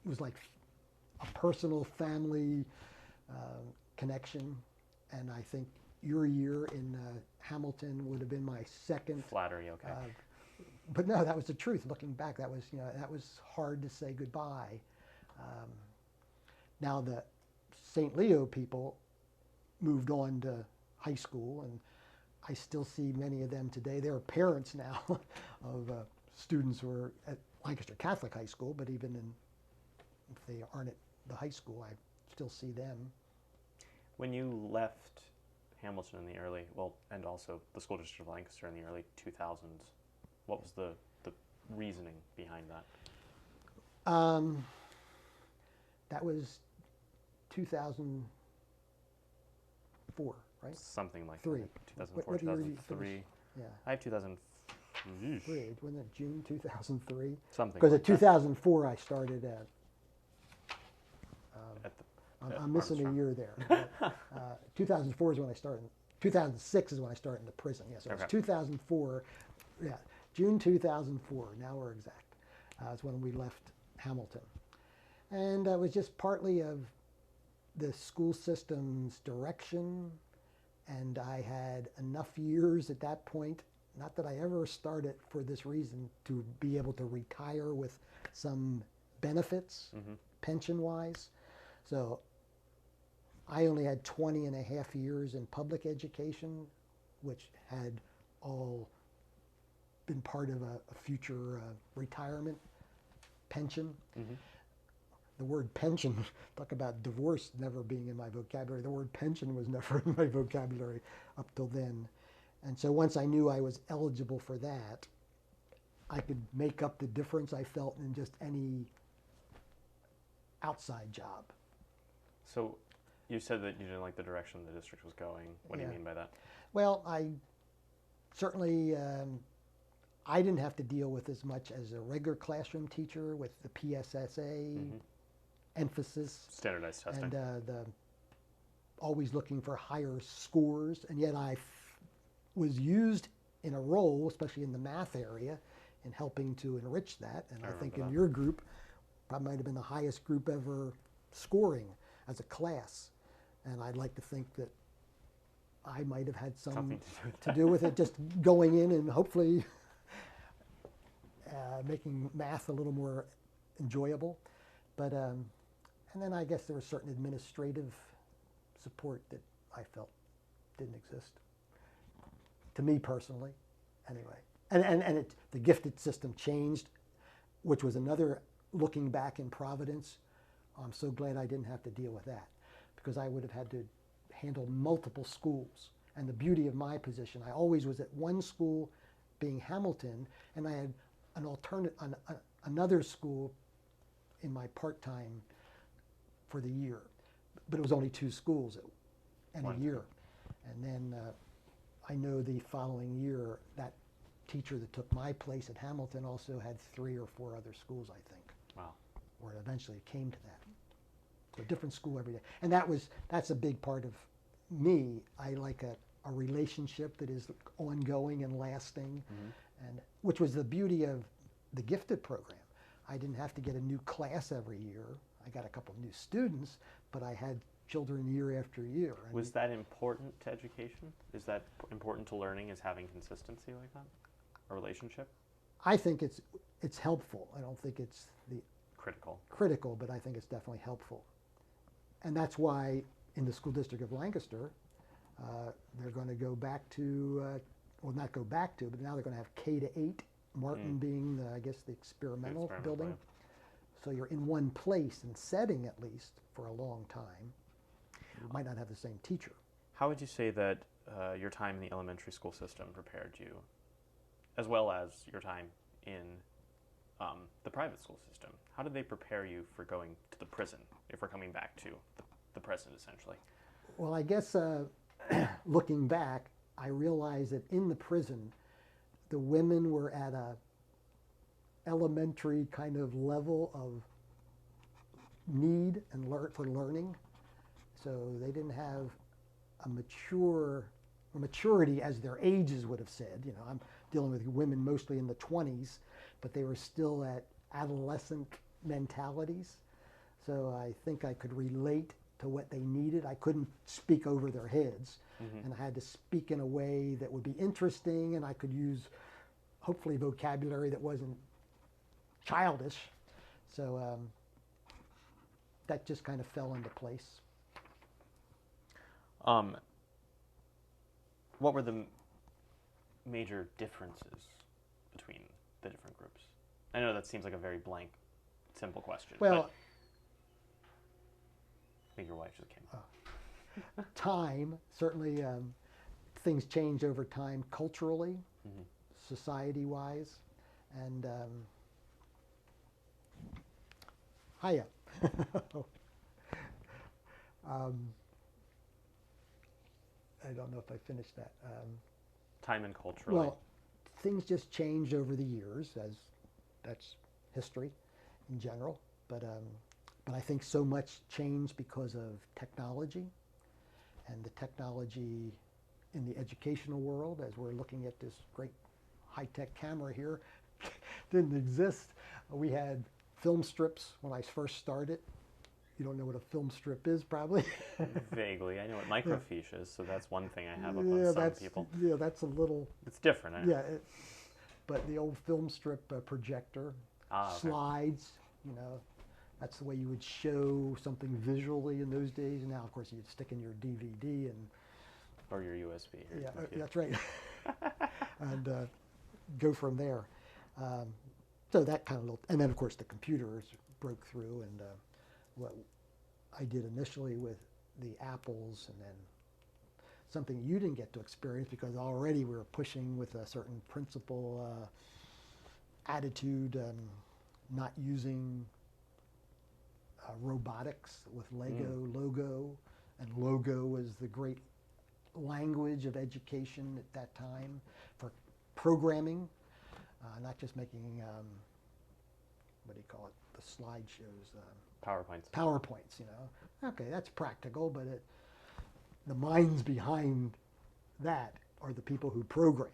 was like a personal family connection, and I think your year in Hamilton would have been my second. Flattery, okay. But no, that was the truth. Looking back, that was hard to say goodbye. Now the St. Leo people moved on to high school, and I still see many of them today. They're parents now of students who are at Lancaster Catholic High School, but even if they aren't at the high school, I still see them. When you left Hamilton in the early, and also the school district of Lancaster in the early 2000s, what was the reasoning behind that? That was 2004, right? Something like Three. that. 2004, What year did you 2003. finish? Yeah. I have 2003. Wasn't it June 2003? Something. Because like at 2004 I started at. I'm missing a year there. 2004 is when I started. 2006 is when I started in the prison. Yes, yeah, so okay. It's 2004. Yeah, June 2004. Now we're exact. Is when we left Hamilton, and it was just partly of the school system's direction, and I had enough years at that point. Not that I ever started for this reason, to be able to retire with some benefits, pension-wise. So I only had 20 and a half years in public education, which had all been part of a future retirement pension. The word pension, talk about divorce never being in my vocabulary. The word pension was never in my vocabulary up till then. And so once I knew I was eligible for that, I could make up the difference I felt in just any outside job. So you said that you didn't like the direction the district was going. What do you mean by that? Well, I certainly, I didn't have to deal with as much as a regular classroom teacher with the PSSA emphasis. Standardized testing. And the always looking for higher scores. And yet I was used in a role, especially in the math area, in helping to enrich that. And I think in your group, probably might have been the highest group ever scoring as a class. And I'd like to think that I might have had something to do with it, just going in and hopefully making math a little more enjoyable. But, and then I guess there was certain administrative support that I felt didn't exist, to me personally, anyway. And the gifted system changed, which was another, looking back in Providence, I'm so glad I didn't have to deal with that, because I would have had to handle multiple schools. And the beauty of my position, I always was at one school, being Hamilton, and I had an another school in my part-time for the year. But it was only 2 schools in a year. And then I know the following year, that teacher that took my place at Hamilton also had 3 or 4 other schools, I think. Wow. Or eventually it came to that. So a different school every day. And that's a big part of me. I like a relationship that is ongoing and lasting, and which was the beauty of the gifted program. I didn't have to get a new class every year. I got a couple new students, but I had children year after year. Was that important to education? Is that important to learning, is having consistency like that? A relationship? I think it's helpful. I don't think it's the critical, but I think it's definitely helpful. And that's why in the school district of Lancaster, they're going to go back to, well, not go back to, but now they're going to have K-8, Martin being, I guess, the experimental building. Plan. So you're in one place and setting, at least, for a long time. You might not have the same teacher. How would you say that your time in the elementary school system prepared you, as well as your time in the private school system? How did they prepare you for going to the prison, if we're coming back to the present, essentially? Well, I guess looking back, I realized that in the prison, the women were at a elementary kind of level of need and for learning. So they didn't have a maturity as their ages would have said. You know, I'm dealing with women mostly in the 20s, but they were still at adolescent mentalities. So I think I could relate to what they needed. I couldn't speak over their heads, and I had to speak in a way that would be interesting, and I could use hopefully vocabulary that wasn't childish. So that just kind of fell into place. What were the major differences between the different groups? I know that seems like a very blank, simple question. Well, but I think your wife just came. time, certainly things change over time culturally, society-wise, and hiya. I don't know if I finished that. Time and culturally. Well, things just change over the years, as that's history in general. But I think so much changed because of technology, and the technology in the educational world, as we're looking at this great high-tech camera here, didn't exist. We had film strips when I first started. You don't know what a film strip is, probably. Vaguely. I know what microfiche is, so that's one thing I have up on some people. Yeah, that's a little... It's different. I know. Yeah, but the old film strip projector, slides, you know, that's the way you would show something visually in those days. Now, of course, you'd stick in your DVD and... Or your USB. Or yeah, your that's right. And go from there. So that kind of little... And then, of course, the computers broke through, and what I did initially with the Apples, and then something you didn't get to experience because already we were pushing with a certain principle attitude, not using robotics with Logo, and Logo was the great language of education at that time for programming, not just making, what do you call it, the slideshows. PowerPoints, you know. Okay, that's practical, but the minds behind that are the people who program.